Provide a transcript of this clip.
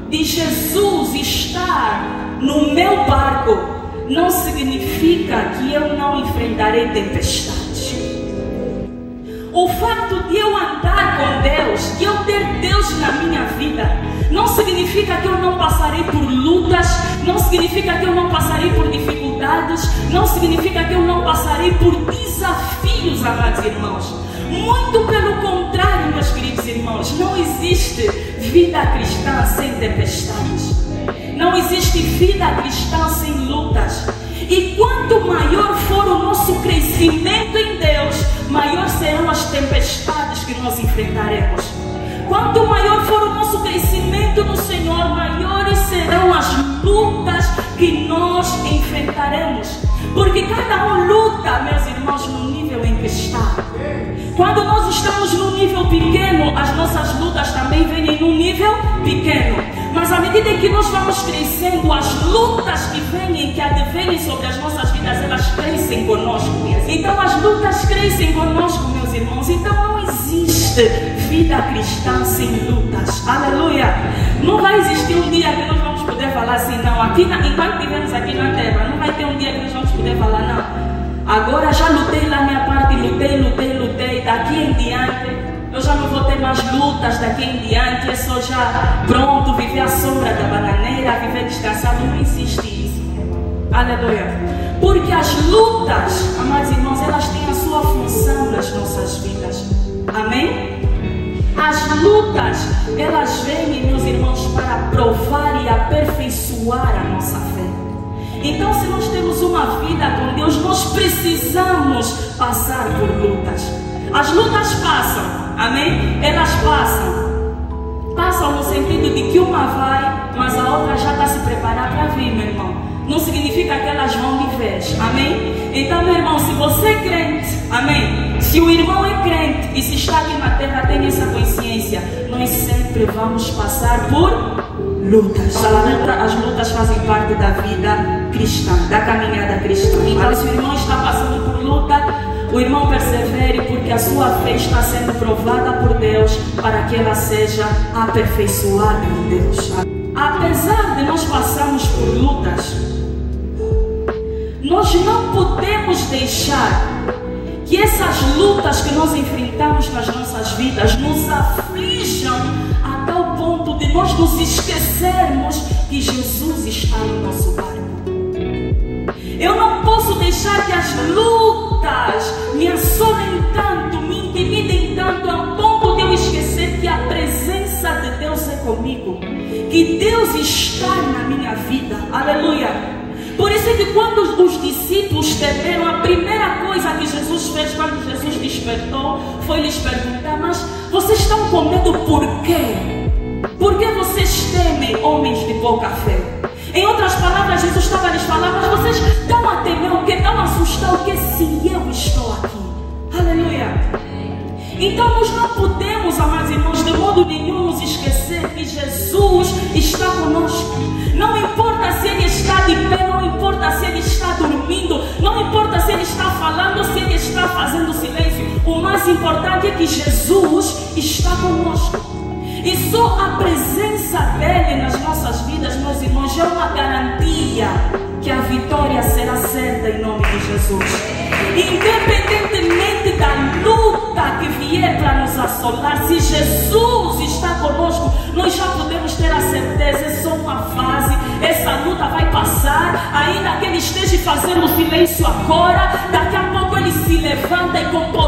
de Jesus estar no meu barco não significa que eu não enfrentarei tempestades. O fato de eu andar com Deus, de eu ter Deus na minha vida, não significa que eu não passarei por lutas, não significa que eu não passarei por dificuldades, não significa que eu não passarei por desafios, amados irmãos. Muito pelo contrário, meus queridos irmãos, não existe vida cristã sem tempestades. Não existe vida cristã sem lutas. E quanto maior for o nosso crescimento em Deus, maior serão as tempestades que nós enfrentaremos. Quanto maior for o nosso crescimento no Senhor, maiores serão as lutas que nós enfrentaremos. Porque cada um luta, meus irmãos, no nível em que está. Quando nós estamos no nível pequeno, as nossas lutas também vêm no nível pequeno. Mas à medida que nós vamos crescendo, as lutas que vêm, que advêm sobre as nossas vidas, elas crescem conosco. Então as lutas crescem conosco, meus irmãos. Então não existe vida cristã sem lutas. Aleluia! Não vai existir um dia que nós vamos poder falar assim, não. Aqui, enquanto estivermos aqui na terra, não vai ter um dia que nós vamos poder falar, não. Agora já lutei lá minha parte, lutei. Daqui em diante, eu já não vou ter mais lutas daqui em diante. É só já pronto, viver à sombra da bananeira, viver descansado. Não existe isso. Aleluia. Porque as lutas, amados irmãos, elas têm a sua função nas nossas vidas. Amém? As lutas, elas vêm, meus irmãos, para provar e aperfeiçoar a nossa fé. Então, se nós temos uma vida com Deus, nós precisamos passar por lutas. As lutas passam, amém? Elas passam. Passam no sentido de que uma vai, mas a outra já está se preparando para vir, meu irmão. Não significa que elas vão de vez, amém? Então, meu irmão, se você é crente, amém? Se o irmão é crente e se está aqui na terra, tem essa consciência. Nós sempre vamos passar por lutas. As lutas fazem parte da vida cristã, da caminhada cristã. Então, se o irmão está passando por luta, o irmão persevere, porque a sua fé está sendo provada por Deus para que ela seja aperfeiçoada em Deus. Apesar de nós passarmos por lutas, nós não podemos deixar que essas lutas que nós enfrentamos nas nossas vidas nos aflijam a tal ponto de nós nos esquecermos que Jesus está no nosso barco. Eu não posso deixar que as lutas me assolem tanto, me intimidem tanto, ao ponto de eu esquecer que a presença de Deus é comigo, que Deus está na minha vida. Aleluia! Por isso é que quando os discípulos temeram, a primeira coisa que Jesus fez quando Jesus despertou foi lhes perguntar: mas vocês estão com medo por quê? Por que vocês temem, homens de pouca fé? Em outras palavras, Jesus estava lhes falando: mas vocês estão a temer o quê? Estão a assustar o quê se eu estou aqui? Aleluia! Então nós não podemos, amados irmãos, de modo nenhum nos esquecer que Jesus está conosco. Não importa se Ele está de pé, não importa se Ele está dormindo, não importa se Ele está falando ou se Ele está fazendo silêncio. O mais importante é que Jesus está conosco. E só a presença dEle nas nossas vidas, meus irmãos, é uma garantia que a vitória será certa em nome de Jesus. Independentemente da luta que vier para nos assolar, se Jesus está conosco, nós já podemos ter a certeza: é só uma fase, essa luta vai passar. Ainda que Ele esteja fazendo silêncio agora, daqui a pouco Ele se levanta e com poder